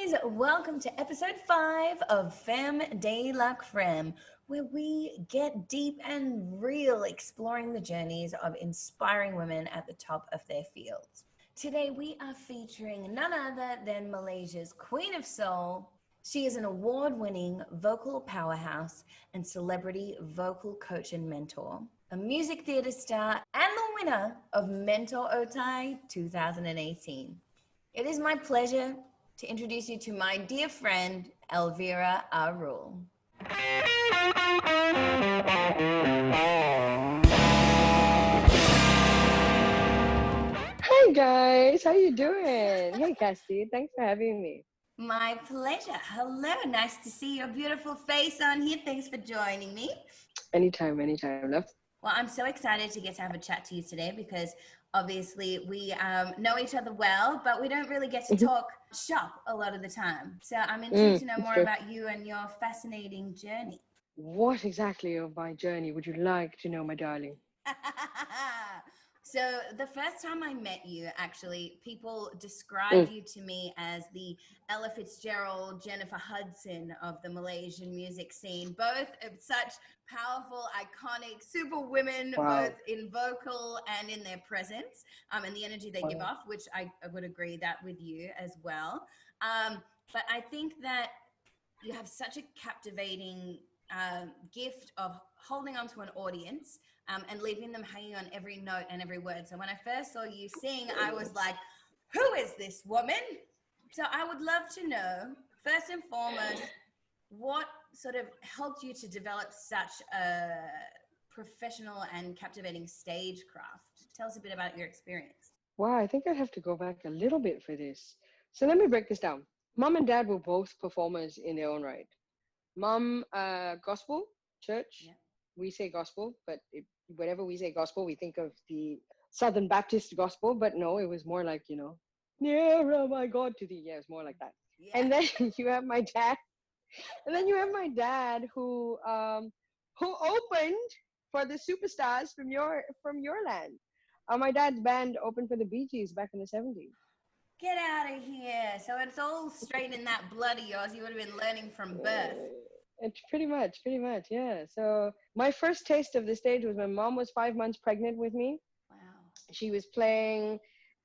Ladies, welcome to episode 5 of Femme de la Creme, where we get deep and real exploring the journeys of inspiring women at the top of their fields. Today we are featuring none other than Malaysia's Queen of Soul. She is an award-winning vocal powerhouse and celebrity vocal coach and mentor, a music theatre star, and the winner of Mentor Otai 2018. It is my pleasure to introduce you to my dear friend, ELVIRA ARUL. Hi guys, how you doing? Hey Cassidy, thanks for having me. My pleasure. Hello, nice to see your beautiful face on here. Thanks for joining me. Anytime, love. Well, I'm so excited to get to have a chat to you today because obviously we know each other well, but we don't really get to talk shop a lot of the time. So I'm intrigued to know more about you and your fascinating journey. What exactly of my journey would you like to know, my darling? So the first time I met you, actually, people described you to me as the Ella Fitzgerald, Jennifer Hudson of the Malaysian music scene, both of such powerful, iconic, super women, both in vocal and in their presence, and the energy they give off, which I would agree that with you as well. But I think that you have such a captivating gift of holding on to an audience and leaving them hanging on every note and every word. So when I first saw you sing, I was like, who is this woman? So I would love to know, first and foremost, what sort of helped you to develop such a professional and captivating stagecraft? Tell us a bit about your experience. Wow, I think I'd have to go back a little bit for this. So let me break this down. Mom and dad were both performers in their own right. Mom, gospel, church. Yeah. We say gospel, but whenever we say gospel, we think of the Southern Baptist gospel, but no, it was more like, nearer my God to thee. Yeah, it's more like that. Yeah. And then you have my dad, who opened for the superstars from your land. My dad's band opened for the Bee Gees back in the 70s. Get out of here. So it's all straight in that blood of yours. You would have been learning from birth. It's pretty much, yeah. So my first taste of the stage was when Mom was 5 months pregnant with me. Wow. She was playing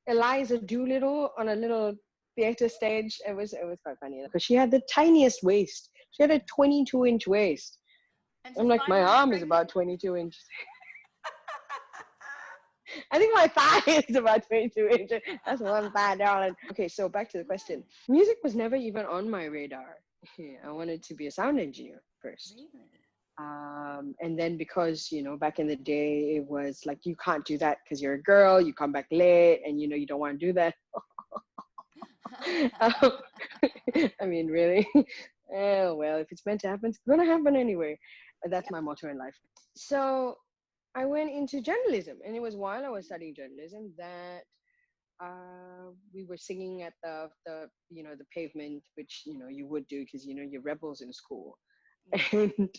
Eliza Doolittle on a little theater stage. It was quite funny because she had the tiniest waist. She had a 22-inch waist. I'm like, my arm is about 22 inches. I think my thigh is about 22 inches. That's one thigh, darling. Okay, so back to the question. Music was never even on my radar. I wanted to be a sound engineer first. Really? And then because, back in the day, it was like, you can't do that because you're a girl, you come back late and, you don't want to do that. I mean, really? Oh, well, if it's meant to happen, it's going to happen anyway. That's my motto in life. So I went into journalism, and it was while I was studying journalism that we were singing at the pavement, which you would do because you're rebels in school. And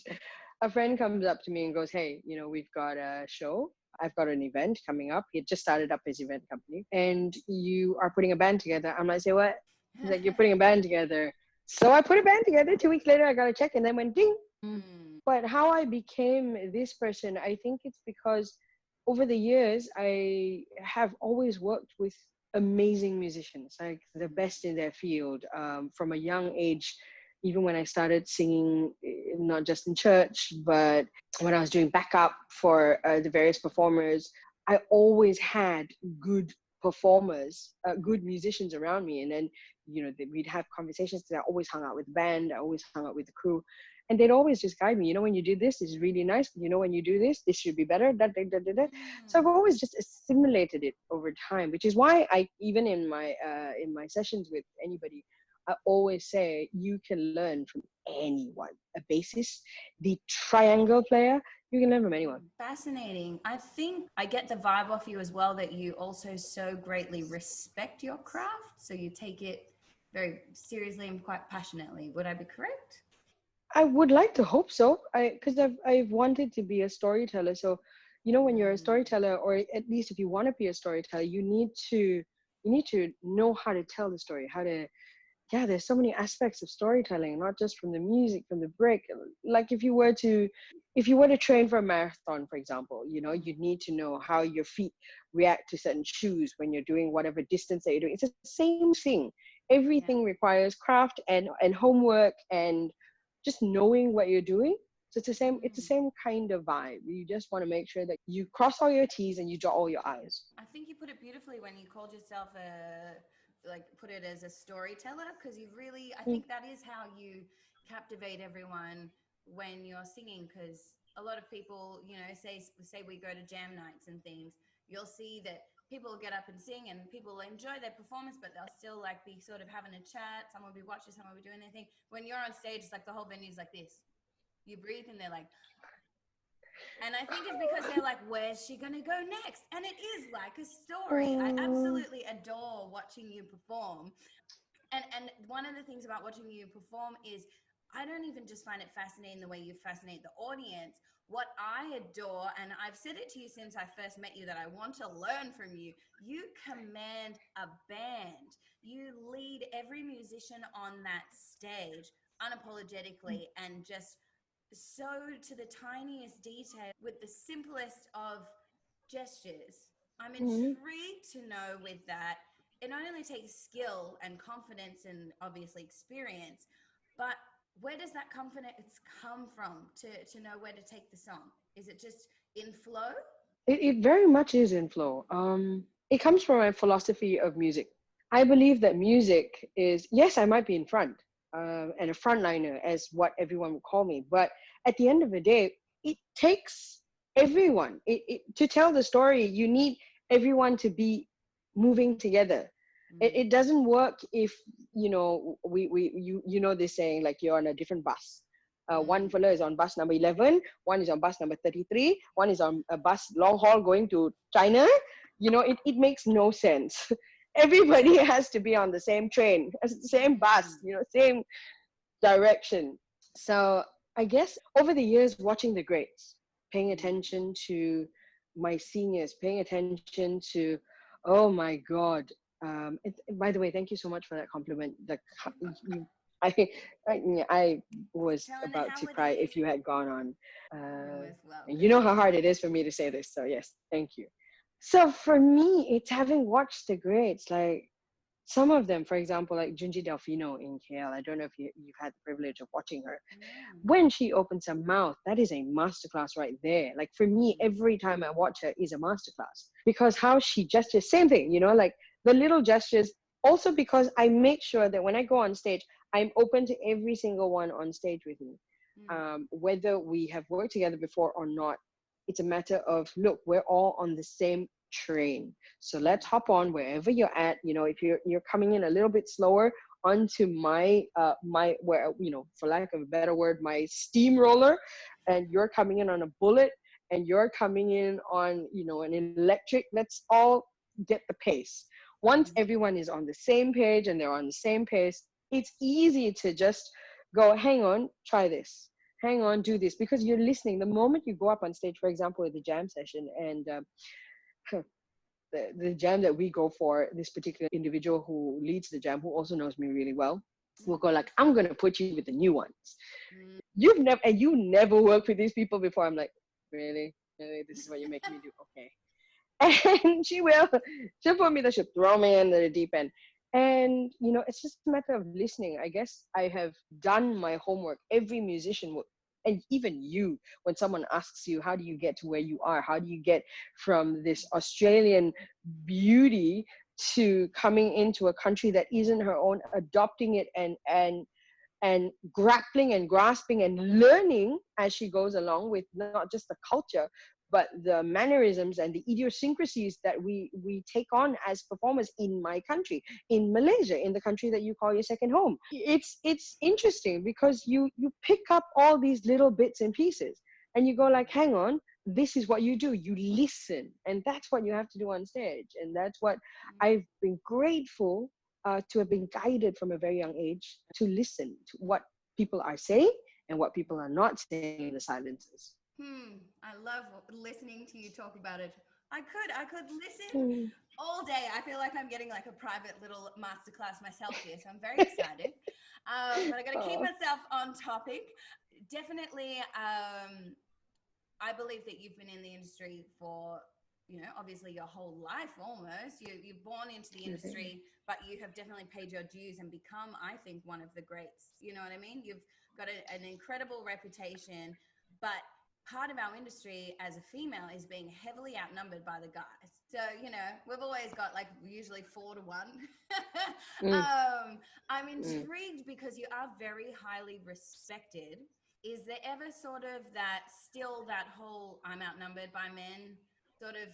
a friend comes up to me and goes, hey, we've got a show. I've got an event coming up. He had just started up his event company, and you are putting a band together. I'm like, say what? He's like, you're putting a band together. So I put a band together. 2 weeks later, I got a check, and then went ding. But how I became this person, I think it's because over the years, I have always worked with amazing musicians, like the best in their field, from a young age. Even when I started singing, not just in church, but when I was doing backup for the various performers, I always had good performers, good musicians around me. And then, we'd have conversations because I always hung out with the band. I always hung out with the crew. And they'd always just guide me, when you do this is really nice. When you do this should be better. So I've always just assimilated it over time, which is why I, even in my sessions with anybody, I always say you can learn from anyone. A bassist, the triangle player, you can learn from anyone. Fascinating. I think I get the vibe off you as well that you also so greatly respect your craft. So you take it very seriously and quite passionately. Would I be correct? I would like to hope so. Because I've wanted to be a storyteller. So, when you're a storyteller, or at least if you want to be a storyteller, you need to know how to tell the story, how to yeah, there's so many aspects of storytelling, not just from the music, from the break. Like if you were to train for a marathon, for example, you know, you need to know how your feet react to certain shoes when you're doing whatever distance that you're doing. It's the same thing. Yeah. Everything requires craft and homework and just knowing what you're doing. So it's the Mm. same kind of vibe. You just want to make sure that you cross all your T's and you dot all your I's. I think you put it beautifully when you called yourself a, like, put it as a storyteller, because you really, I Mm, think that is how you captivate everyone when you're singing. Because a lot of people, you know, say we go to jam nights and things, you'll see that people will get up and sing and people will enjoy their performance, but they'll still like be sort of having a chat. Someone will be watching, someone will be doing their thing. When you're on stage, it's like the whole venue's like this. You breathe and they're like, and I think it's because they're like, where's she going to go next? And it is like a story. I mm, absolutely adore watching you perform. And one of the things about watching you perform is I don't even just find it fascinating the way you fascinate the audience. What I adore, and I've said it to you since I first met you, that I want to learn from you, you command a band. You lead every musician on that stage unapologetically and just so to the tiniest detail with the simplest of gestures. I'm mm. intrigued to know with that. It not only takes skill and confidence and obviously experience, but where does that confidence come from to know where to take the song? Is it just in flow? It very much is in flow. It comes from my philosophy of music. I believe that music is, yes, I might be in front and a frontliner, as what everyone would call me, but at the end of the day, it takes everyone. To tell the story, you need everyone to be moving together. Mm, It doesn't work if, you know this saying, like you're on a different bus. One mm, fella is on bus number 11, one is on bus number 33, one is on a bus long haul going to China. It makes no sense. Everybody has to be on the same train, same bus, mm, same direction. So I guess over the years, watching the greats, paying mm. attention to my seniors, paying attention to, oh my God. By the way, thank you so much for that compliment. You, I, I was Telling her about to how it cry is. if you had gone on. You're Uh, most and you know welcome. how hard it is for me to say this. So yes, thank you. So for me, it's having watched the greats, like some of them, for example, like Junji Delfino in KL. I don't know if you've had the privilege of watching her. Mm, When she opens her mouth, that is a masterclass right there. Like for me, mm, every time I watch her is a masterclass because how she gestures, same thing, like the little gestures. Also because I make sure that when I go on stage, I'm open to every single one on stage with me. mm, Whether we have worked together before or not, it's a matter of, look, we're all on the same train. So let's hop on wherever you're at. If you're coming in a little bit slower onto my where for lack of a better word, my steamroller, and you're coming in on a bullet, and you're coming in on an electric. Let's all get the pace. Once mm, everyone is on the same page and they're on the same pace, it's easy to just go, hang on, try this, hang on, do this, because you're listening. The moment you go up on stage, for example, at the jam session, and the jam that we go for, this particular individual who leads the jam, who also knows me really well, will go like, I'm gonna put you with the new ones. mm, You never worked with these people before. I'm like, really? Really? This is what you're making me do? Okay. And she'll put me there, she'll throw me into the deep end. And it's just a matter of listening. I guess I have done my homework. Every musician would, and even you, when someone asks you, how do you get to where you are? How do you get from this Australian beauty to coming into a country that isn't her own, adopting it and grappling and grasping and learning as she goes along with not just the culture, but the mannerisms and the idiosyncrasies that we take on as performers in my country, in Malaysia, in the country that you call your second home. It's interesting because you pick up all these little bits and pieces, and you go like, hang on, this is what you do. You listen, and that's what you have to do on stage, and that's what I've been grateful to have been guided from a very young age to listen to what people are saying and what people are not saying in the silences. I love listening to you talk about it. I could listen Mm. all day. I feel like I'm getting like a private little masterclass myself here, so I'm very excited. But I got to keep Oh, myself on topic. Definitely, I believe that you've been in the industry for, obviously your whole life almost. You're born into the okay. industry, but you have definitely paid your dues and become, I think, one of the greats. You know what I mean? You've got an incredible reputation, but part of our industry as a female is being heavily outnumbered by the guys. So, we've always got like usually 4-1. Mm, I'm mm. intrigued because you are very highly respected. Is there ever sort of that whole I'm outnumbered by men sort of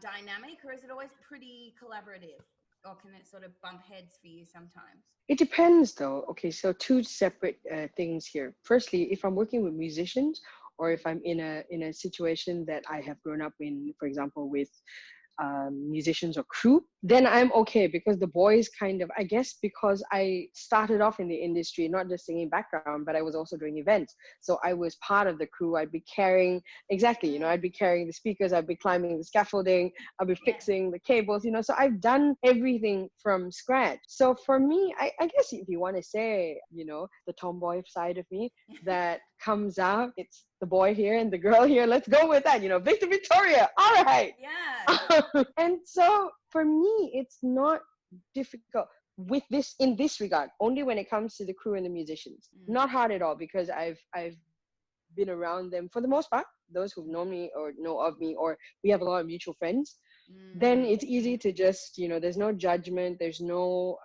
dynamic, or is it always pretty collaborative? Or can it sort of bump heads for you sometimes? It depends though. Okay, so two separate things here. Firstly, if I'm working with musicians or if I'm in a situation that I have grown up in, for example, with musicians or crew, then I'm okay because the boys kind of, I guess, because I started off in the industry, not just singing background, but I was also doing events. So I was part of the crew. I'd be carrying, exactly, I'd be carrying the speakers, I'd be climbing the scaffolding, I'd be Yes. fixing the cables, so I've done everything from scratch. So for me, I guess if you want to say, the tomboy side of me that comes out, it's the boy here and the girl here. Let's go with that, Victor Victoria. All right. Yes. And so for me, it's not difficult with this in this regard, only when it comes to the crew and the musicians. Mm. Not hard at all because I've been around them for the most part, those who've known me or know of me, or we have a lot of mutual friends. Then Mm. it's easy to just, there's no judgment, there's no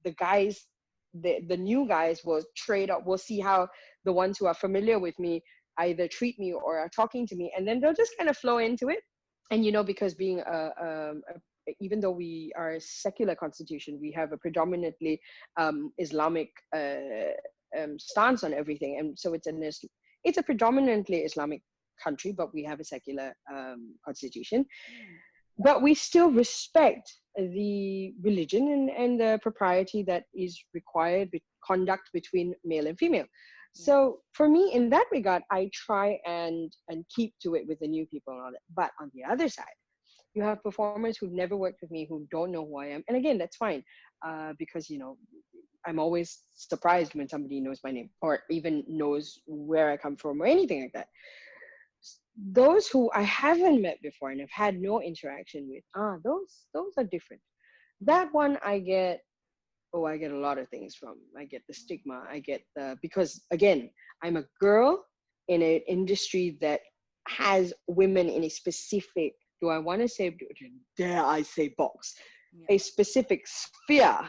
the guys, the new guys will trade up, we'll see how the ones who are familiar with me either treat me or are talking to me, and then they'll just kind of flow into it. And because being even though we are a secular constitution, we have a predominantly Islamic stance on everything, and so it's a predominantly Islamic country, but we have a secular constitution. Mm. But we still respect the religion and the propriety that is required conduct between male and female. Yes. So for me, in that regard, I try and keep to it with the new people and all that. But on the other side, you have performers who've never worked with me, who don't know who I am. And again, that's fine, because I'm always surprised when somebody knows my name or even knows where I come from or anything like that. Those who I haven't met before and have had no interaction with, those are different. That one I get a lot of things from. I get the stigma. I get because again, I'm a girl in an industry that has women in a specific, do I want to say, dare I say box, Yeah. a specific sphere.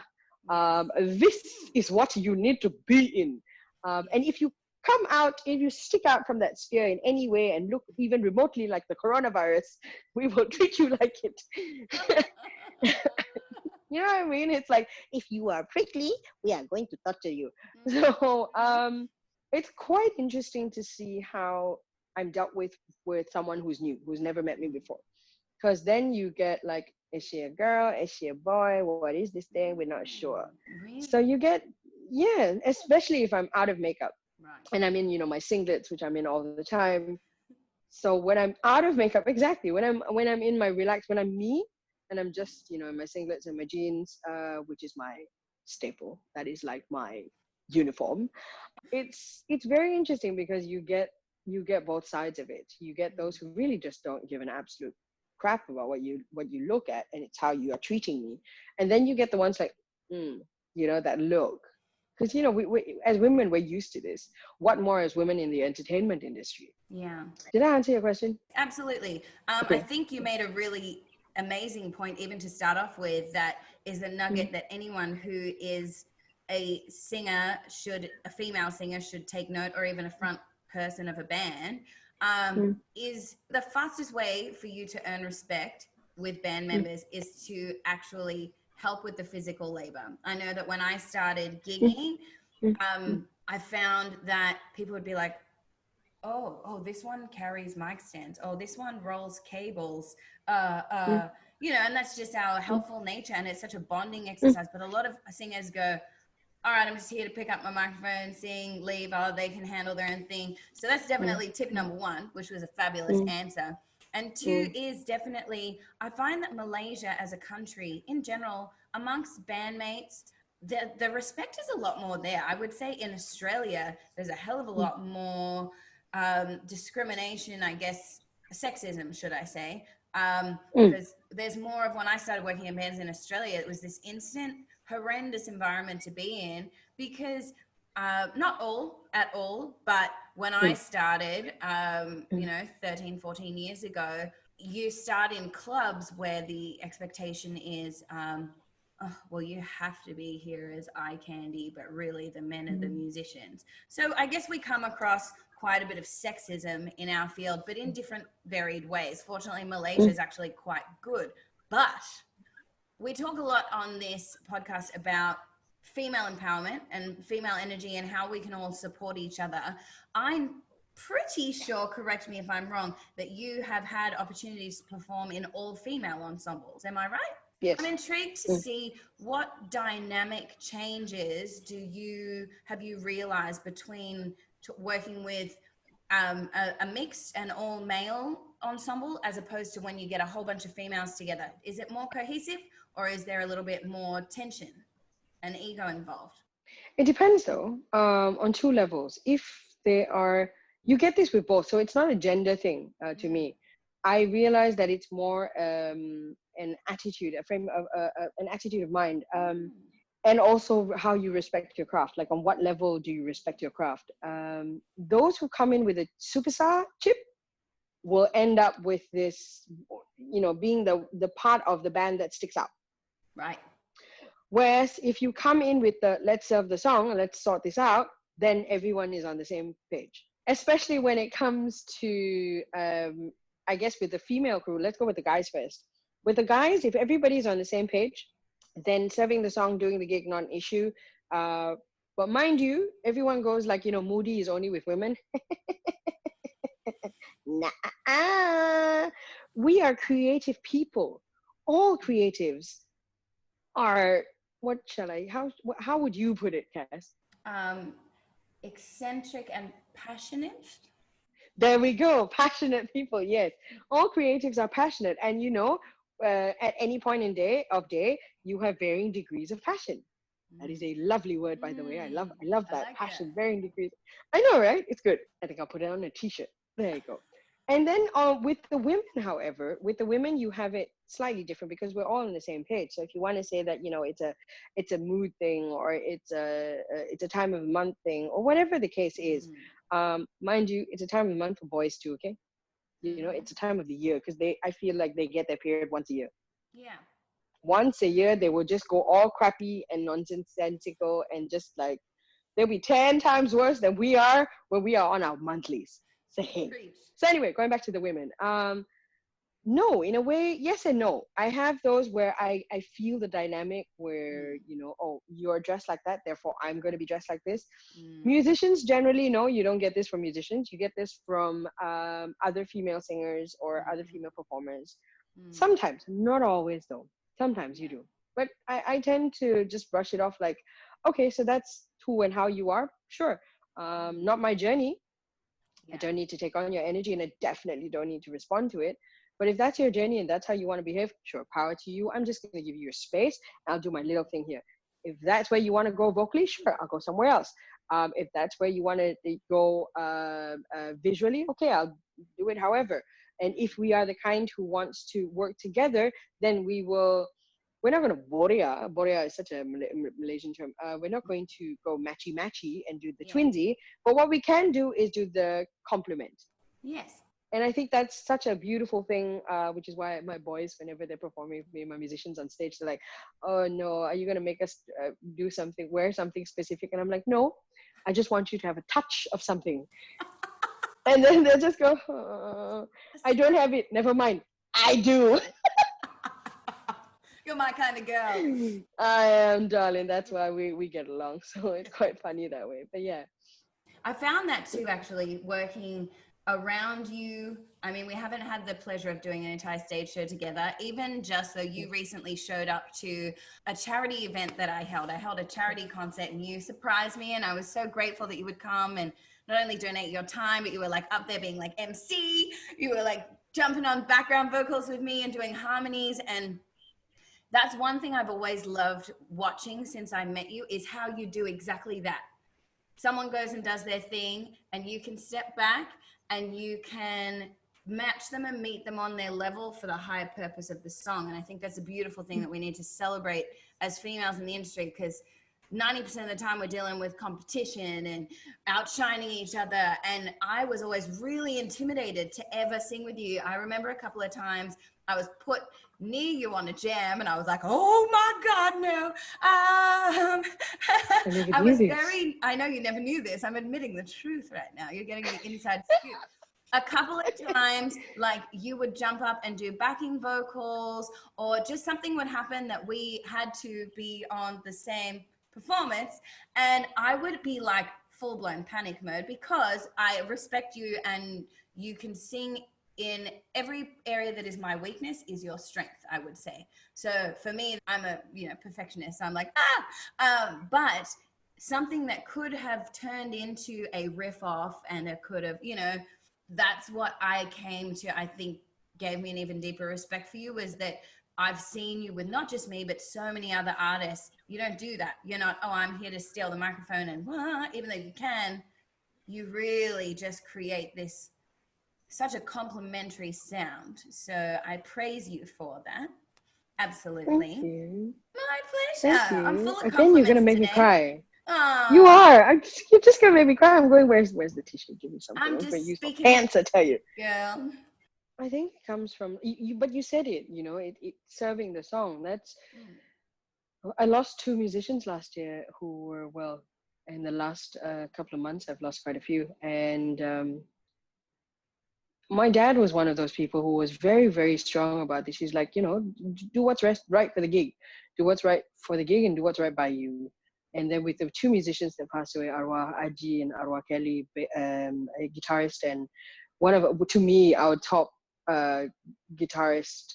Yes. This is what you need to be in. And Yes. if you come out, if you stick out from that sphere in any way and look even remotely like the coronavirus, we will treat you like it. You know what I mean? It's like, if you are prickly, we are going to torture you. So it's quite interesting to see how I'm dealt with someone who's new, who's never met me before. Because then you get like, is she a girl? Is she a boy? What is this thing? We're not sure. So Really? you get, yeah, especially if I'm out of makeup Right. and I'm in, my singlets, which I'm in all the time. So when I'm out of makeup, exactly, when I'm in my relax, when I'm me, and I'm just, in my singlets and my jeans, which is my staple, that is like my uniform. It's very interesting because you get both sides of it. You get those Mm. who really just don't give an absolute crap about what you look at, and it's how you are treating me. And then you get the ones like, that look. Because we as women, we're used to this. What more as women in the entertainment industry? Yeah. Did I answer your question? Absolutely. I Okay. think you made a really amazing point, even to start off with, that is a nugget Mm, that anyone who is a female singer should take note, or even a front person of a band, mm, is the fastest way for you to earn respect with band mm, members is to actually help with the physical labor. I know that when I started mm, gigging, mm, mm, I found that people would be like, oh, this one carries mic stands. Oh, this one rolls cables. Uh, mm, uh, and that's just our mm, helpful nature, and it's such a bonding mm, exercise. But a lot of singers go, all right, I'm just here to pick up my microphone, sing, leave. Oh, they can handle their own thing. So that's mm, definitely tip number one, which was a fabulous mm, answer. And two is definitely, I find that Malaysia as a country in general, amongst bandmates, the respect is a lot more there. I would say in Australia, there's a hell of a lot more discrimination, I guess, sexism, should I say. Because there's more of, when I started working in bands in Australia, it was this instant, horrendous environment to be in because not all at all, but when I started, 13, 14 years ago, you start in clubs where the expectation is, oh, well, you have to be here as eye candy, but really the men are the musicians. So I guess we come across quite a bit of sexism in our field, but in different varied ways. Fortunately, Malaysia is actually quite good. But we talk a lot on this podcast about female empowerment and female energy and how we can all support each other. I'm pretty sure, correct me if I'm wrong, that you have had opportunities to perform in all female ensembles. Am I right? Yes. I'm intrigued to see what dynamic changes have you realized between working with a mixed and all male ensemble as opposed to when you get a whole bunch of females together. Is it more cohesive, or is there a little bit more tension and ego involved? It depends though, on two levels. If they are, you get this with both, so it's not a gender thing to me. I realize that it's more an attitude, an attitude of mind, and also how you respect your craft. Like, on what level do you respect your craft? Those who come in with a superstar chip will end up with this, being the part of the band that sticks out. Right. Whereas if you come in with the let's serve the song, let's sort this out, then everyone is on the same page. Especially when it comes to, I guess, with the female crew, let's go with the guys first. With the guys, if everybody's on the same page, then serving the song, doing the gig, not an issue. But mind you, everyone goes like, Moody is only with women. Nah, we are creative people. All creatives are, how would you put it, Cass? Eccentric and passionate. There we go. Passionate people. Yes. All creatives are passionate. And at any point in day, you have varying degrees of passion. That is a lovely word, by the way. I love that. Like passion, that. Varying degrees. I know, right? It's good. I think I'll put it on a t-shirt. There you go. And then with the women, however, you have it slightly different because we're all on the same page. So if you want to say that, it's a mood thing, or it's a time of the month thing, or whatever the case is, mind you, it's a time of the month for boys too, okay? It's a time of the year because I feel like they get their period once a year. Yeah. Once a year, they will just go all crappy and nonsensical, and just like, they'll be 10 times worse than we are when we are on our monthlies. So anyway, going back to the women. No, in a way, yes and no. I have those where I feel the dynamic where, you're dressed like that, therefore I'm going to be dressed like this. Musicians generally, no, you don't get this from musicians. You get this from other female singers or other female performers. Sometimes, not always though. Sometimes you do. But I tend to just brush it off like, okay, so that's who and how you are. Sure. Not my journey. I don't need to take on your energy, and I definitely don't need to respond to it. But if that's your journey and that's how you want to behave, sure, power to you. I'm just going to give you your space. I'll do my little thing here. If that's where you want to go vocally, sure, I'll go somewhere else. If that's where you want to go visually, okay, I'll do it however. And if we are the kind who wants to work together, then we're not going to borea. Borea is such a Malaysian term. We're not going to go matchy and do the twinsy. But what we can do is do the complement. Yes. And I think that's such a beautiful thing, which is why my boys, whenever they're performing with me, my musicians on stage, they're like, oh no, are you going to make us wear something specific? And I'm like, no, I just want you to have a touch of something. And then they'll just go, oh, I don't have it. Never mind. I do. You're my kind of girl. I am, darling. That's why we get along. So it's quite funny that way. But yeah. I found that too, actually, working around you. I mean, we haven't had the pleasure of doing an entire stage show together, even just though you recently showed up to a charity event that I held. I held a charity concert and you surprised me, and I was so grateful that you would come and not only donate your time, but you were like up there being like MC. You were like jumping on background vocals with me and doing harmonies. And that's one thing I've always loved watching since I met you, is how you do exactly that. Someone goes and does their thing, and you can step back and you can match them and meet them on their level for the higher purpose of the song. And I think that's a beautiful thing that we need to celebrate as females in the industry, because 90% of the time we're dealing with competition and outshining each other. And I was always really intimidated to ever sing with you. I remember a couple of times I was put near you on a jam and I was like, oh my God, no. I was very, I know you never knew this. I'm admitting the truth right now. You're getting the inside scoop. A couple of times, like, you would jump up and do backing vocals, or just something would happen that we had to be on the same performance, and I would be like full-blown panic mode, because I respect you and you can sing in every area that is my weakness is your strength, I would say. So for me, I'm a perfectionist. I'm like, but something that could have turned into a riff off, and it could have, that's what I came to, I think, gave me an even deeper respect for you, was that I've seen you with not just me, but so many other artists. You don't do that. You're not, oh, I'm here to steal the microphone and even though you can, you really just create this, such a complimentary sound. So I praise you for that. Absolutely. Thank you. My pleasure. Thank you. I'm full of Again, compliments you're gonna make today. me cry. Aww. You are. You're just gonna make me cry. I'm going. Where's the tissue? Give me something. I'm I'm just gonna use my speaking, pants. I tell you. girl. I think it comes from you. But you said it. It serving the song. That's. I lost 2 musicians last year who were, well, in the last couple of months. I've lost quite a few, and my dad was one of those people who was very, very strong about this. He's like, do what's right for the gig, do what's right for the gig, and do what's right by you. And then with the 2 musicians that passed away, Arwah Aji and Arwah Kelly, a guitarist, and one of, to me, our top guitarist,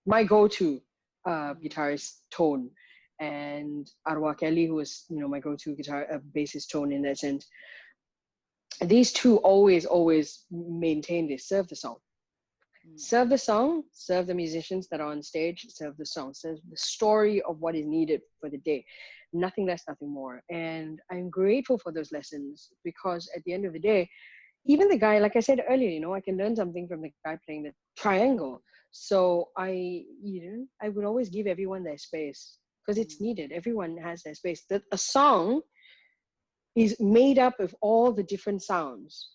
my go-to guitarist tone, and Arwah Kelly, who was, my go-to bassist tone in that sense. These 2 always maintain this: serve the song. Serve the song, serve the musicians that are on stage, serve the song, serve the story of what is needed for the day. Nothing less, nothing more. And I'm grateful for those lessons, because at the end of the day, even the guy, like I said earlier, I can learn something from the guy playing the triangle. So I would always give everyone their space, because it's needed. Everyone has their space. That a song is made up of all the different sounds.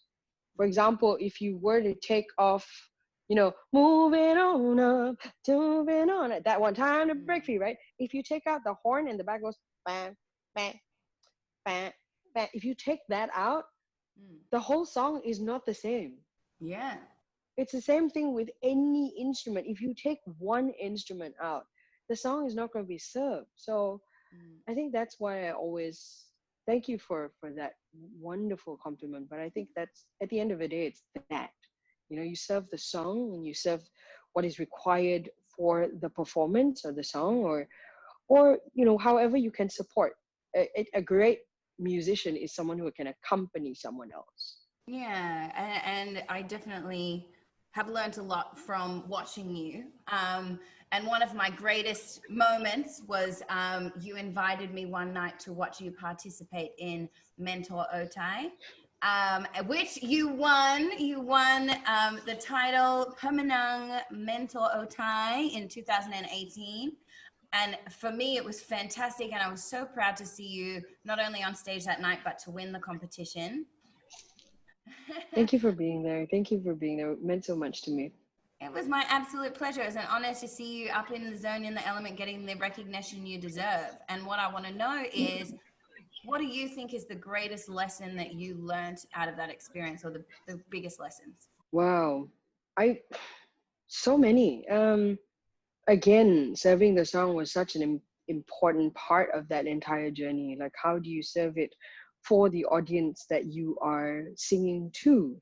For example, if you were to take off, moving on up, moving on at that one time to break free, right? If you take out the horn and the back goes bang, bang, bang, bang, if you take that out, the whole song is not the same. Yeah. It's the same thing with any instrument. If you take one instrument out, the song is not going to be served. So I think that's why I always thank you for that wonderful compliment. But I think that's, at the end of the day, it's that, you serve the song, and you serve what is required for the performance of the song, or however you can support. A great musician is someone who can accompany someone else. Yeah, and I definitely have learned a lot from watching you. And one of my greatest moments was you invited me one night to watch you participate in Mentor Otai, which you won. You won the title Pemenang Mentor Otai in 2018. And for me, it was fantastic. And I was so proud to see you not only on stage that night, but to win the competition. Thank you for being there. Thank you for being there. It meant so much to me. It was my absolute pleasure. It's an honor to see you up in the zone, in the element, getting the recognition you deserve. And what I want to know is, what do you think is the greatest lesson that you learned out of that experience, or the biggest lessons? Wow. So many. Again, serving the song was such an important part of that entire journey. Like, how do you serve it for the audience that you are singing to?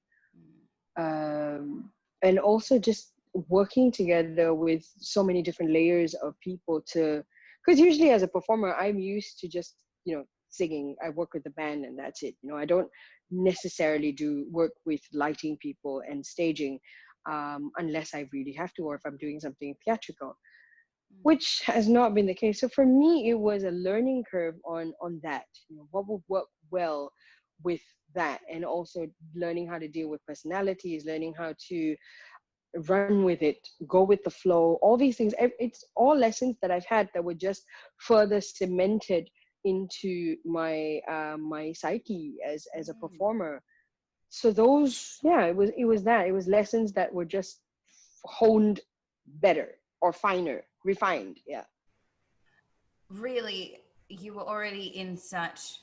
And also just working together with so many different layers of people, because usually as a performer, I'm used to just, singing. I work with the band and that's it. I don't necessarily do work with lighting people and staging. unless I really have to, or if I'm doing something theatrical, which has not been the case. So for me, it was a learning curve on that. You know, what would work well with that, and also learning how to deal with personalities, learning how to run with it, go with the flow, all these things. It's all lessons that I've had that were just further cemented into my my psyche as a performer. So those, yeah, it was lessons that were just honed better or finer, refined. Yeah. Really, you were already in such,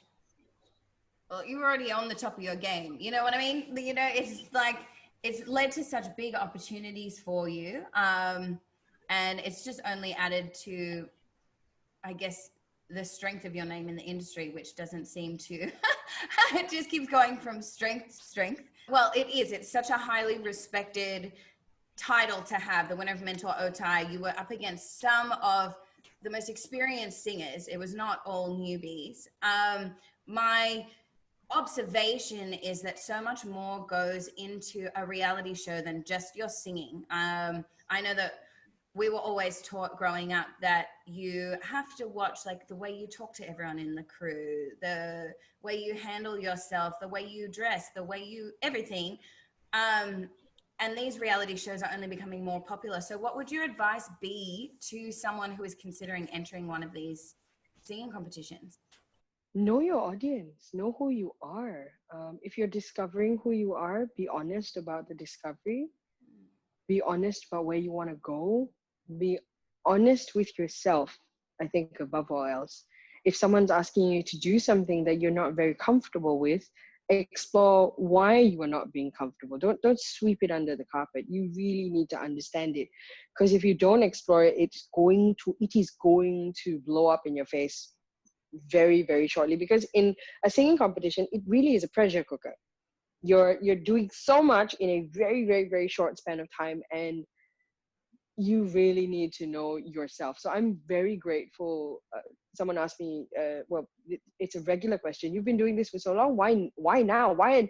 well, you were already on the top of your game. You know what I mean? You know, it's like, it's led to such big opportunities for you. And it's just only added to, I guess, the strength of your name in the industry, which doesn't seem to, it just keeps going from strength to strength. Well, it is. It's such a highly respected title to have, the winner of Mentor Otai. You were up against some of the most experienced singers. It was not all newbies. My observation is that so much more goes into a reality show than just your singing. I know that we were always taught growing up that you have to watch like the way you talk to everyone in the crew, the way you handle yourself, the way you dress, the way you everything. And these reality shows are only becoming more popular. So what would your advice be to someone who is considering entering one of these singing competitions? Know your audience, know who you are. If you're discovering who you are, be honest about the discovery, be honest about where you want to go, be honest with yourself. I think above all else, if someone's asking you to do something that you're not very comfortable with, explore why you are not being comfortable. Don't sweep it under the carpet. You really need to understand it, because if you don't explore it, it is going to blow up in your face very, very shortly. Because in a singing competition, it really is a pressure cooker. You're doing so much in a very, very, very short span of time, and you really need to know yourself. So I'm very grateful. Someone asked me, well, it's a regular question. You've been doing this for so long. Why now? Why in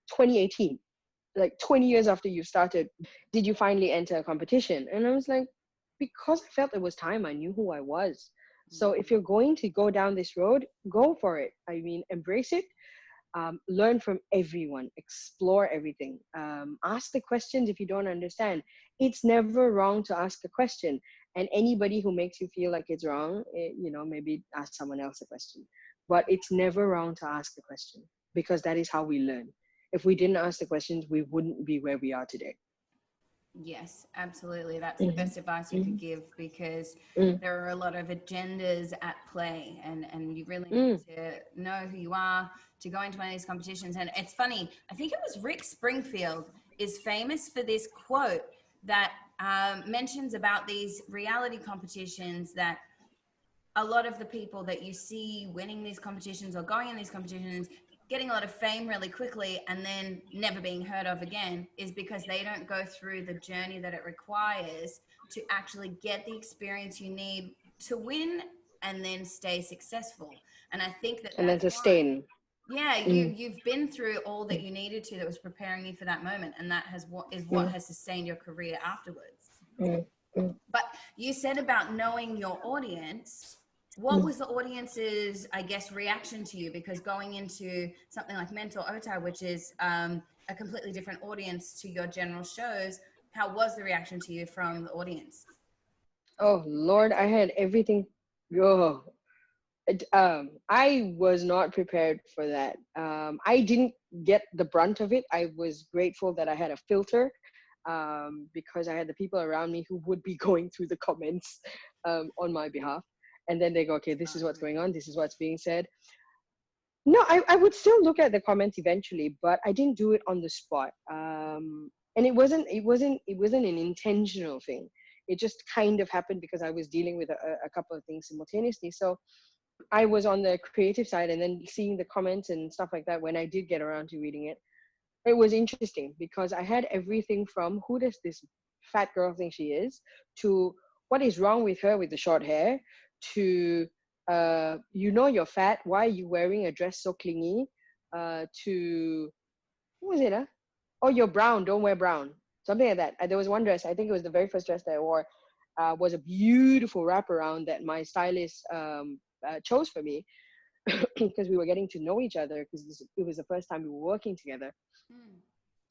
2018? Like 20 years after you started, did you finally enter a competition? And I was like, because I felt it was time. I knew who I was. So if you're going to go down this road, go for it. I mean, embrace it. Learn from everyone, explore everything, ask the questions if you don't understand. It's never wrong to ask a question, and anybody who makes you feel like it's wrong, maybe ask someone else a question. But it's never wrong to ask the question, because that is how we learn. If we didn't ask the questions, we wouldn't be where we are today. Yes, absolutely. That's the best advice you could give, because there are a lot of agendas at play, and you really need to know who you are to go into one of these competitions. And it's funny, I think it was Rick Springfield is famous for this quote that mentions about these reality competitions, that a lot of the people that you see winning these competitions or going in these competitions, getting a lot of fame really quickly and then never being heard of again, is because they don't go through the journey that it requires to actually get the experience you need to win and then stay successful. And I think that And then that's why, sustain. yeah, you've been through all that you needed to, that was preparing you for that moment, and that is what has sustained your career afterwards. But you said about knowing your audience. What was the audience's, I guess, reaction to you? Because going into something like Mentor Otai, which is a completely different audience to your general shows, how was the reaction to you from the audience? Oh Lord, I had everything. Oh, I was not prepared for that. I didn't get the brunt of it. I was grateful that I had a filter, because I had the people around me who would be going through the comments on my behalf. And then they go, okay, this is what's going on. This is what's being said. No, I would still look at the comments eventually, but I didn't do it on the spot. And it wasn't an intentional thing. It just kind of happened because I was dealing with a couple of things simultaneously. So I was on the creative side, and then seeing the comments and stuff like that, when I did get around to reading it, it was interesting because I had everything from who does this fat girl think she is, to what is wrong with her with the short hair, to you're fat, why are you wearing a dress so clingy, to what was it? Oh, you're brown, don't wear brown. something like that. There was one dress, I think it was the very first dress that I wore, was a beautiful wraparound that my stylist chose for me because we were getting to know each other, because it was the first time we were working together. Mm.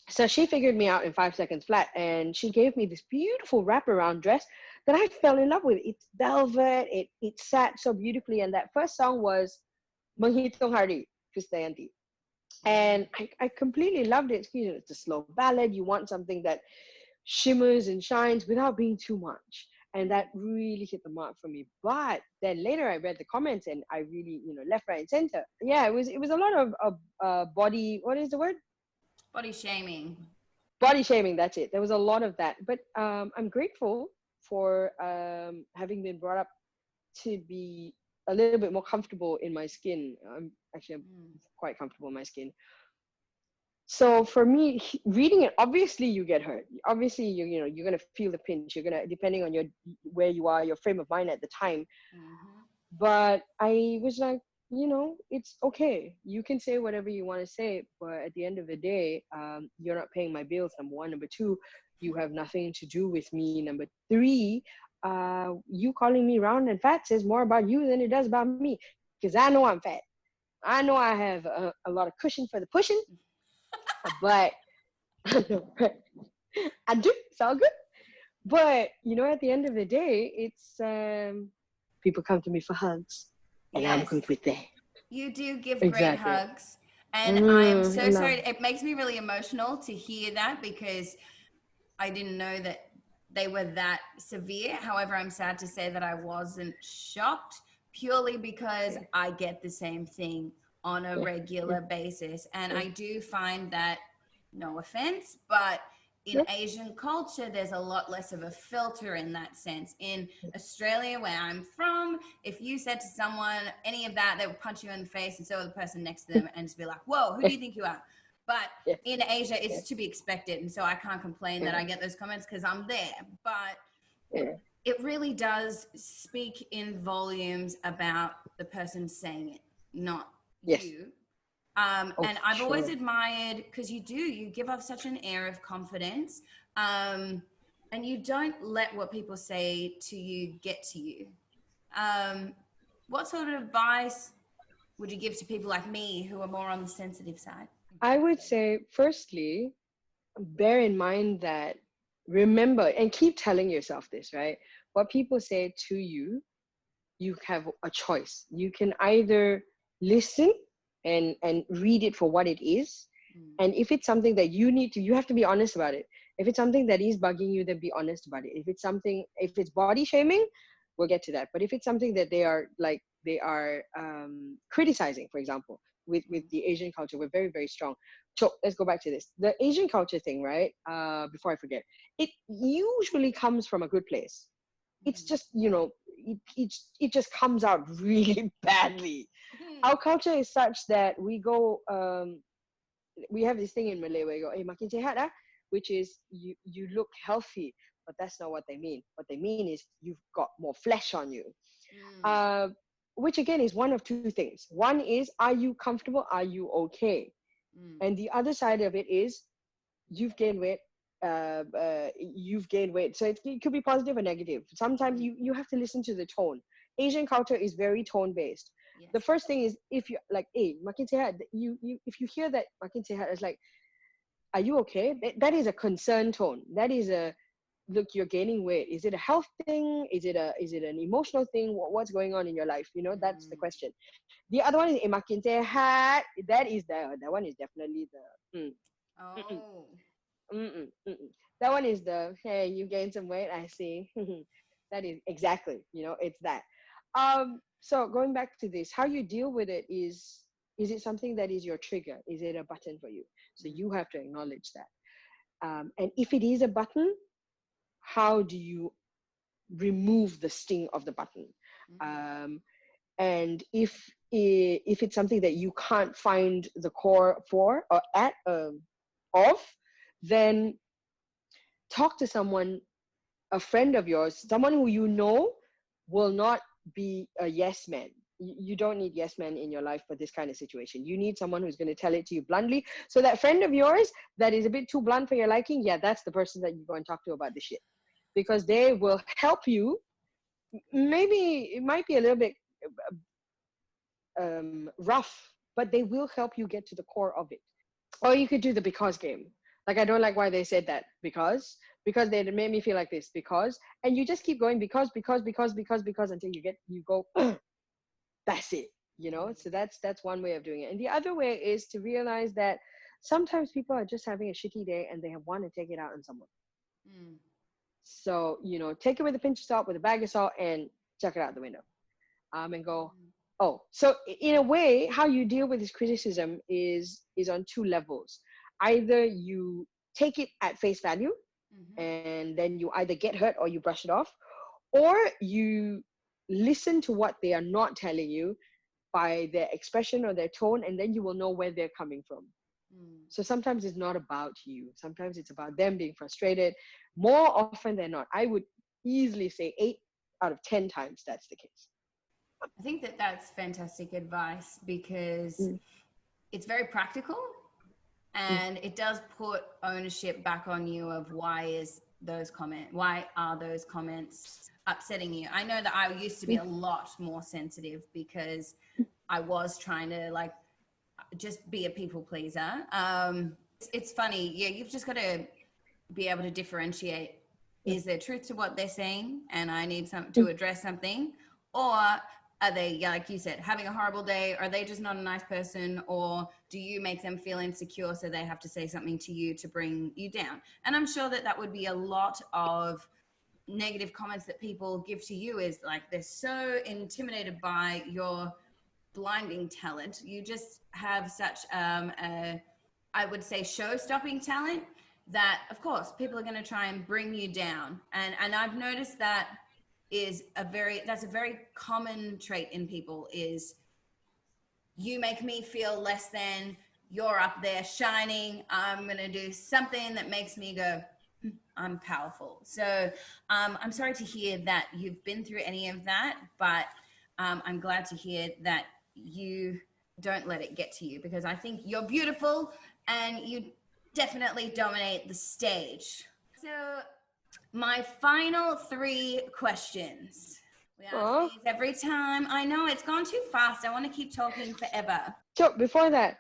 So she figured me out in 5 seconds flat, and she gave me this beautiful wraparound dress that I fell in love with. It's velvet, it sat so beautifully, and that first song was Menghitung Hari, Kristayanti. And I completely loved it. You know, it's a slow ballad. You want something that shimmers and shines without being too much. And that really hit the mark for me. But then later I read the comments and I really, left, right, and center. Yeah, it was a lot of body, what is the word? Body shaming. Body shaming, that's it. There was a lot of that. But I'm grateful for having been brought up to be a little bit more comfortable in my skin. I'm quite comfortable in my skin. So for me, reading it, obviously you get hurt. Obviously, you're gonna feel the pinch. You're gonna, depending on where you are, your frame of mind at the time. Mm-hmm. But I was like, it's okay. You can say whatever you want to say, but at the end of the day, you're not paying my bills. Number one. Number two, you have nothing to do with me. Number three, you calling me round and fat says more about you than it does about me, because I know I'm fat. I know I have a lot of cushion for the pushing, but I do. It's all good. But at the end of the day, it's people come to me for hugs, and I'm Yes, good with that. you do give great Exactly. hugs. And I am so No. sorry. It makes me really emotional to hear that, because I didn't know that they were that severe. However, I'm sad to say that I wasn't shocked, purely because I get the same thing on a regular basis. And I do find that, no offense, but in Asian culture, there's a lot less of a filter in that sense. In Australia, where I'm from, if you said to someone any of that, they would punch you in the face, and so would the person next to them, and just be like, whoa, who do you think you are? But in Asia, it's to be expected. And so I can't complain that I get those comments, because I'm there. But it really does speak in volumes about the person saying it, not you. And I've always admired, because you give off such an air of confidence, and you don't let what people say to you get to you. What sort of advice would you give to people like me who are more on the sensitive side? I would say, firstly, bear in mind that, remember, and keep telling yourself this, right? What people say to you, you have a choice. You can either listen and read it for what it is. And if it's something that you have to be honest about it. If it's something that is bugging you, then be honest about it. If it's body shaming, we'll get to that. But if it's something that they are criticizing, for example, with the Asian culture, we're very, very strong. So let's go back to this. The Asian culture thing, right? Before I forget, it usually comes from a good place. It's just, it just comes out really badly. Our culture is such that we go, we have this thing in Malay where you go, makin sihat ah, which is you look healthy, but that's not what they mean. What they mean is you've got more flesh on you. Which again is one of two things. One is, are you comfortable? Are you okay? And the other side of it is, you've gained weight. So it could be positive or negative. Sometimes you have to listen to the tone. Asian culture is very tone based. The first thing is, if you like, hey, makin sihat, if you hear that makin sihat, it's like, are you okay? That is a concern tone. That is a, look, you're gaining weight. Is it a health thing? Is it an emotional thing? What's going on in your life? That's the question. The other one is makin sihat. That one is definitely the that one is the, hey, you gained some weight, I see. That is exactly, it's that. So going back to this, how you deal with it is it something that is your trigger? Is it a button for you? So you have to acknowledge that. And if it is a button, how do you remove the sting of the button? And if it's something that you can't find the core for or of, then talk to someone, a friend of yours, someone who will not be a yes man. you don't need yes men in your life for this kind of situation. You need someone who's going to tell it to you bluntly. So that friend of yours that is a bit too blunt for your liking, yeah, that's the person that you go and talk to about the shit, because they will help you. Maybe it might be a little bit rough, but they will help you get to the core of it. Or you could do the because game. Like, I don't like why they said that, because they made me feel like this, because, and you just keep going because until you go that's it, so that's one way of doing it. And the other way is to realize that sometimes people are just having a shitty day and they want to take it out on someone. So take it with a pinch of salt, with a bag of salt, and chuck it out the window, and go, oh. So in a way, how you deal with this criticism is on two levels. Either you take it at face value, and then you either get hurt or you brush it off, or you listen to what they are not telling you by their expression or their tone, and then you will know where they're coming from. So sometimes it's not about you. Sometimes it's about them being frustrated. More often than not, I would easily say 8 out of 10 times that's the case. I think that's fantastic advice, because it's very practical, and it does put ownership back on you of why are those comments upsetting you. I know that I used to be a lot more sensitive because I was trying to just be a people pleaser. It's funny. Yeah, you've just got to be able to differentiate. Is there truth to what they're saying and I need to address something? Or are they, like you said, having a horrible day? Are they just not a nice person? Or do you make them feel insecure so they have to say something to you to bring you down? And I'm sure that would be a lot of negative comments that people give to you, is like they're so intimidated by your blinding talent. You just have such I would say show-stopping talent that of course people are going to try and bring you down, and I've noticed that's a very common trait in people, is you make me feel less than, you're up there shining, I'm going to do something that makes me go, I'm powerful. So I'm sorry to hear that you've been through any of that, but I'm glad to hear that you don't let it get to you, because I think you're beautiful and you definitely dominate the stage. So my final 3 questions. We ask these every time. I know it's gone too fast. I want to keep talking forever. So before that,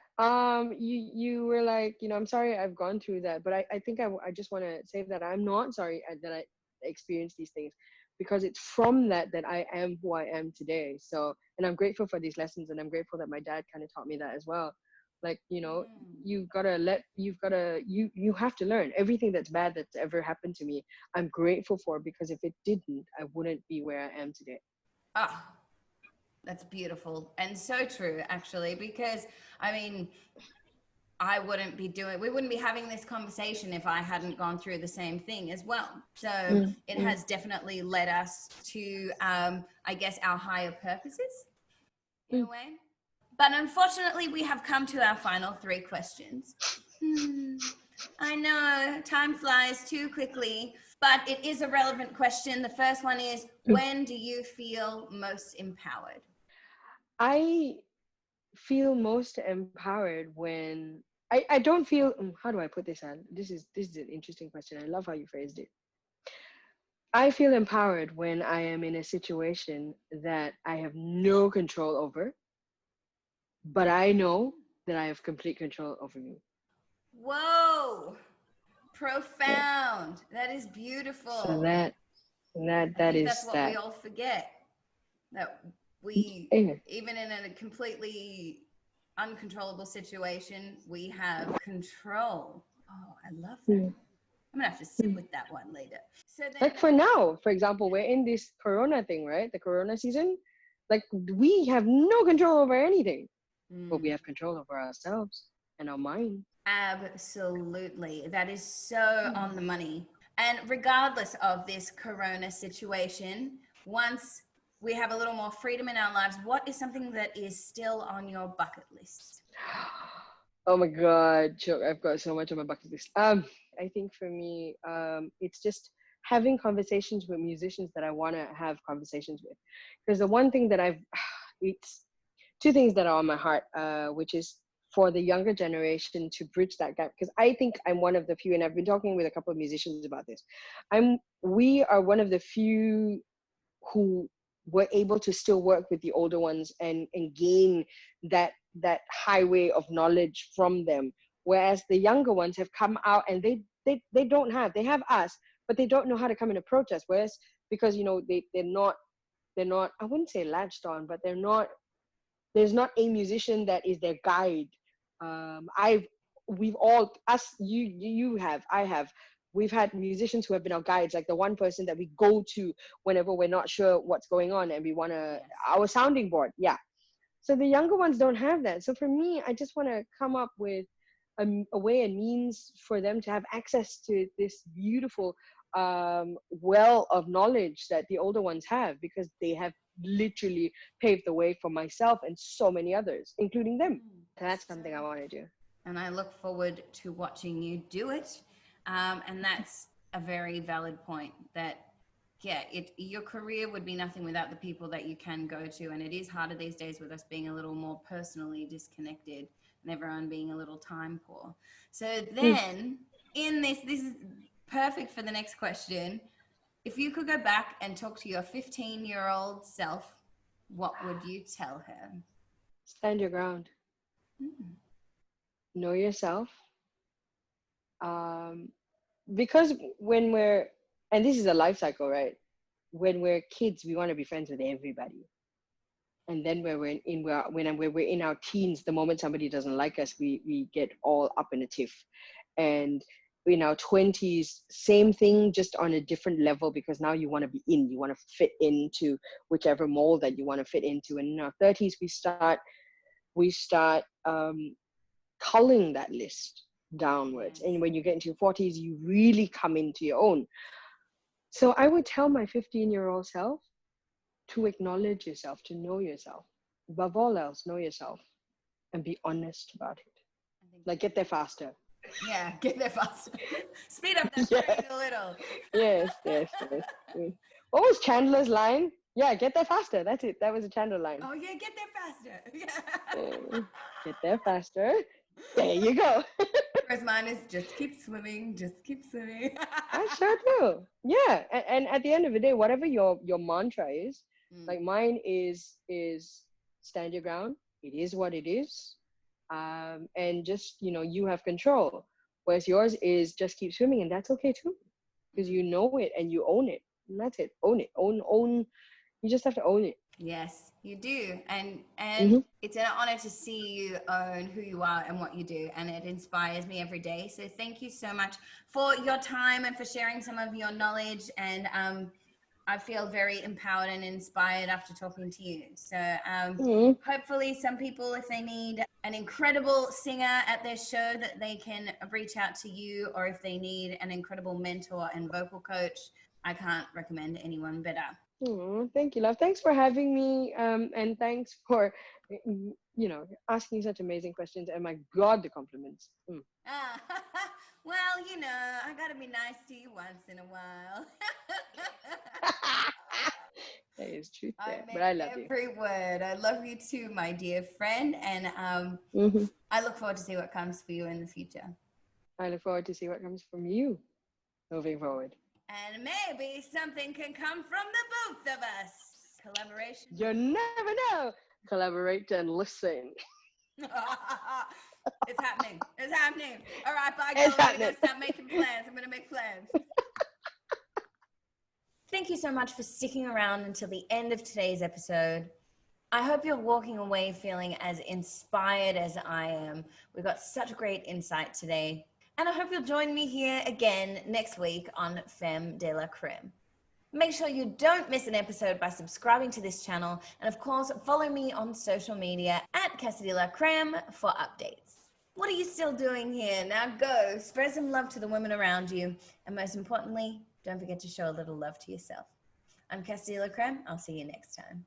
you were like, I'm sorry I've gone through that, but I think I just want to say that I'm not sorry that I experienced these things, because it's from that I am who I am today. So, and I'm grateful for these lessons, and I'm grateful that my dad kind of taught me that as well. Like, you have to learn everything that's bad that's ever happened to me. I'm grateful for, because if it didn't, I wouldn't be where I am today. That's beautiful and so true, actually, because I mean, we wouldn't be having this conversation if I hadn't gone through the same thing as well. So it has definitely led us to, I guess, our higher purposes in a way. But unfortunately, we have come to our final 3 questions. I know, time flies too quickly, but it is a relevant question. The first one is, when do you feel most empowered? I feel most empowered when I don't feel, how do I put this on? This is an interesting question. I love how you phrased it. I feel empowered when I am in a situation that I have no control over, but I know that I have complete control over me. Whoa, profound. That is beautiful. So that is that's what we all forget, that we, even in a completely uncontrollable situation, we have control. Oh, I love that. I'm gonna have to sit with that one later. So then, like, for now, for example, we're in this corona thing, right? The corona season. Like, we have no control over anything, but we have control over ourselves and our mind. Absolutely. That is so on the money. And regardless of this corona situation, once we have a little more freedom in our lives, what is something that is still on your bucket list? Oh my God, Choke, I've got so much on my bucket list. I think for me, it's just having conversations with musicians that I want to have conversations with. Because the one thing that it's two things that are on my heart, which is for the younger generation to bridge that gap. Because I think I'm one of the few, and I've been talking with a couple of musicians about this. We are one of the few who were able to still work with the older ones and gain that highway of knowledge from them, whereas the younger ones have come out and they don't have, they have us, but they don't know how to come and approach us. Whereas because they're not, I wouldn't say latched on, but there's not a musician that is their guide. We've all, us, you have, I have, we've had musicians who have been our guides, like the one person that we go to whenever we're not sure what's going on and we want to, our sounding board. Yeah. So the younger ones don't have that. So for me, I just want to come up with a way and means for them to have access to this beautiful well of knowledge that the older ones have, because they have literally paved the way for myself and so many others, including them. So that's something I want to do. And I look forward to watching you do it. And that's a very valid point, that your career would be nothing without the people that you can go to. And it is harder these days with us being a little more personally disconnected and everyone being a little time poor. So then in this is perfect for the next question. If you could go back and talk to your 15-year-old self, what would you tell her? Stand your ground. Know yourself. Because when we're, and this is a life cycle, right? When we're kids, we want to be friends with everybody. And then when we're in our teens, the moment somebody doesn't like us, we get all up in a tiff. And in our 20s, same thing, just on a different level, because now you want to be in, you want to fit into whichever mold that you want to fit into. And in our 30s, we start culling that list downwards. And when you get into your 40s, you really come into your own. So I would tell my 15-year-old self to acknowledge yourself, to know yourself. Above all else, know yourself and be honest about it. Like, get there faster. Yeah, get there faster. Speed up that train a little. Yes. What was Chandler's line? Yeah, get there faster. That's it. That was a Chandler line. Oh yeah, get there faster. Get there faster. There you go. Whereas mine is just keep swimming, just keep swimming. I sure do. Yeah, and at the end of the day, whatever your mantra is, like mine is stand your ground. It is what it is, and just you have control. Whereas yours is just keep swimming, and that's okay too, because you know it and you own it. And that's it. Own it. Own. You just have to own it. Yes, you do. And it's an honor to see you own who you are and what you do. And it inspires me every day. So thank you so much for your time and for sharing some of your knowledge. And I feel very empowered and inspired after talking to you. So hopefully some people, if they need an incredible singer at their show, that they can reach out to you, or if they need an incredible mentor and vocal coach, I can't recommend anyone better. Oh, thank you, love. Thanks for having me. And thanks for, asking such amazing questions. And my God, the compliments. Well, I got to be nice to you once in a while. That is truth there, but I love you. Every word. I love you too, my dear friend. And I look forward to see what comes for you in the future. I look forward to see what comes from you moving forward. And maybe something can come from the both of us. Collaboration. You never know. Collaborate and listen. It's happening. It's happening. All right, bye, girl. I'm going to start making plans. I'm going to make plans. Thank you so much for sticking around until the end of today's episode. I hope you're walking away feeling as inspired as I am. We got such great insight today. And I hope you'll join me here again next week on Femme de la Creme. Make sure you don't miss an episode by subscribing to this channel. And of course, follow me on social media at Cassidy la Creme for updates. What are you still doing here? Now go, spread some love to the women around you. And most importantly, don't forget to show a little love to yourself. I'm Cassidy la Creme. I'll see you next time.